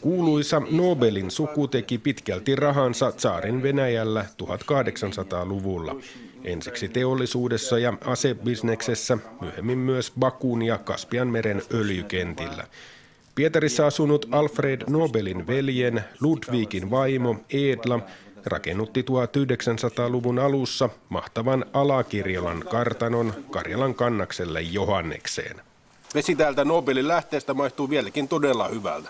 Kuuluisa Nobelin suku teki pitkälti rahansa tsaarin Venäjällä 1800-luvulla. Ensiksi teollisuudessa ja asebisneksessä, myöhemmin myös Bakun ja Kaspianmeren öljykentillä. Pietarissa asunut Alfred Nobelin veljen Ludwigin vaimo Edla rakennutti 1900-luvun alussa mahtavan Ala-Kirjolan kartanon Karjalan kannakselle Johannekseen. Vesi täältä Nobelin lähteestä maistuu vieläkin todella hyvältä.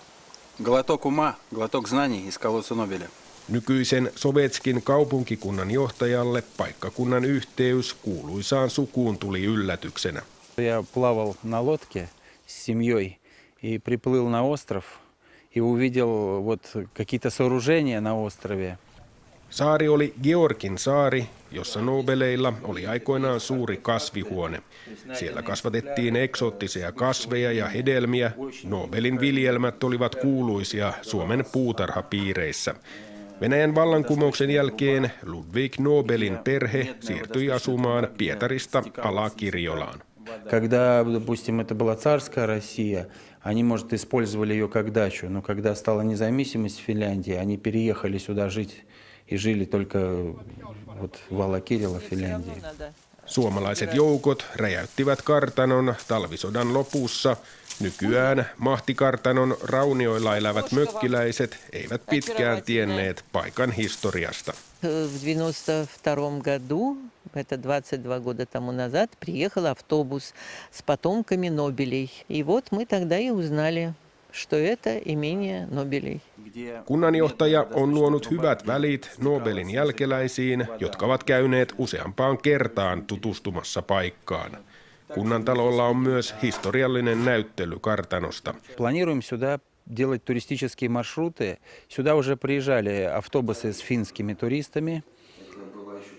Глоток ума, глоток знаний из колодца Нобеля. Nykyisen Sovetskin kaupunkikunnan johtajalle paikkakunnan yhteys kuuluisaan sukuun tuli yllätyksenä. Я плавал на лодке с семьей и приплыл на остров и увидел вот какие-то сооружения на острове. Saari oli Georgin saari, jossa Nobeleilla oli aikoinaan suuri kasvihuone. Siellä kasvatettiin eksoottisia kasveja ja hedelmiä. Nobelin viljelmät olivat kuuluisia Suomen puutarhapiireissä. Venäjän vallankumouksen jälkeen Ludwig Nobelin perhe siirtyi asumaan Pietarista Ala-Kirjolaan. Когда, допустим, это была царская Россия, они, может, использовали ее как дачу, но когда стала независимость Финляндии, они переехали сюда жить и жили только вот в Ala-Kirjola, Finlandiin. Suomalaiset joukot räjäyttivät kartanon talvisodan lopussa. Nykyään mahtikartanon raunioilla elävät mökkiläiset eivät pitkään tienneet paikan historiasta. В 92 году, это 22 года тому назад, приехал автобус с потомками Нобелей. И вот мы тогда и узнали, что это имение Нобелей. Kunnanjohtaja on luonut hyvät välit Nobelin jälkeläisiin, jotka ovat käyneet useampaan kertaan tutustumassa paikkaan. Kunnantalolla on myös historiallinen näyttely kartanosta. Планируем сюда делать туристические маршруты. Сюда уже приезжали автобусы с финскими туристами.